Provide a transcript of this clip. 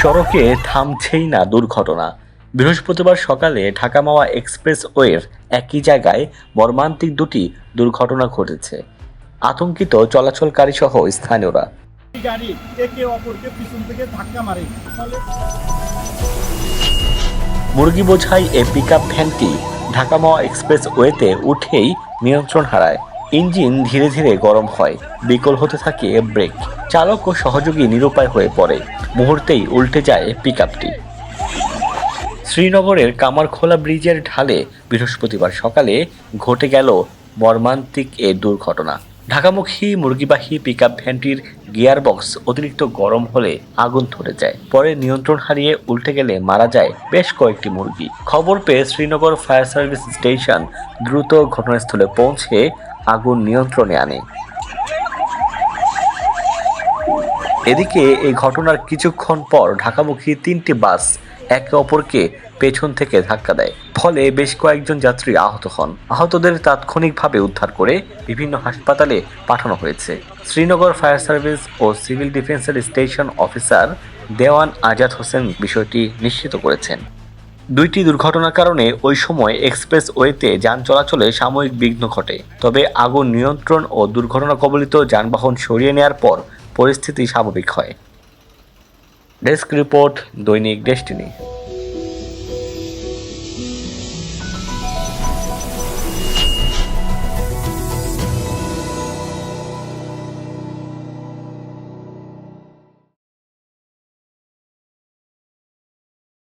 সড়কে থামছেই না দুর্ঘটনা। বৃহস্পতিবার সকালে ঢাকা মাওয়া এক্সপ্রেসওয়ের একই জায়গায় মর্মান্তিক দুটি দুর্ঘটনা ঘটেছে। আতঙ্কিত চলাচলকারী সহ স্থানীয়রা। গাড়ি একে অপরকে পিছন থেকে ধাক্কা মারে, ফলে মুরগি বোঝাই এই পিকআপ ভ্যানটি ঢাকা মাওয়া এক্সপ্রেসওয়েতে উঠেই নিয়ন্ত্রণ হারায়। ইঞ্জিন ধীরে ধীরে গরম হয়, বিকল হতে থাকে ব্রেক। চালক ও সহযোগী নিরুপায় হয়ে পড়ে। মুহূর্তেই উল্টে যায় পিকআপটি। শ্রীনগরের কামারখোলা ব্রিজের ঢালে বৃহস্পতিবার সকালে ঘটে গেল মর্মান্তিক এ দুর্ঘটনা। ঢাকামুখী মুরগিবাহী পিকআপ ভ্যানটির গিয়ারবক্স অতিরিক্ত গরম হলে আগুন ধরে যায়। পরে নিয়ন্ত্রণ হারিয়ে উল্টে গেলে মারা যায় বেশ কয়েকটি মুরগি। খবর পেয়ে শ্রীনগর ফায়ার সার্ভিস স্টেশন দ্রুত ঘটনাস্থলে পৌঁছে আগুন নিয়ন্ত্রণে আনে। এদিকে এই ঘটনার কিছুক্ষণ পর ঢাকামুখী 3টি বাস একে অপরকে পেছন থেকে ধাক্কা দেয়, ফলে বেশ কয়েকজন যাত্রী আহত হন। আহতদের তাৎক্ষণিকভাবে উদ্ধার করে বিভিন্ন হাসপাতালে পাঠানো হয়েছে। শ্রীনগর ফায়ার সার্ভিস ও সিভিল ডিফেন্সের স্টেশন অফিসার দেওয়ান আজাদ হোসেন বিষয়টি নিশ্চিত করেছেন। দুইটি দুর্ঘটনার কারণে ওই সময় এক্সপ্রেসওয়েতে যান চলাচলে সাময়িক বিঘ্ন ঘটে। তবে আগুন নিয়ন্ত্রণ ও দুর্ঘটনা কবলিত যানবাহন সরিয়ে নেওয়ার পর পরিস্থিতি স্বাভাবিক হয়। ডেস্ক রিপোর্ট, দৈনিক ডেস্টিনি।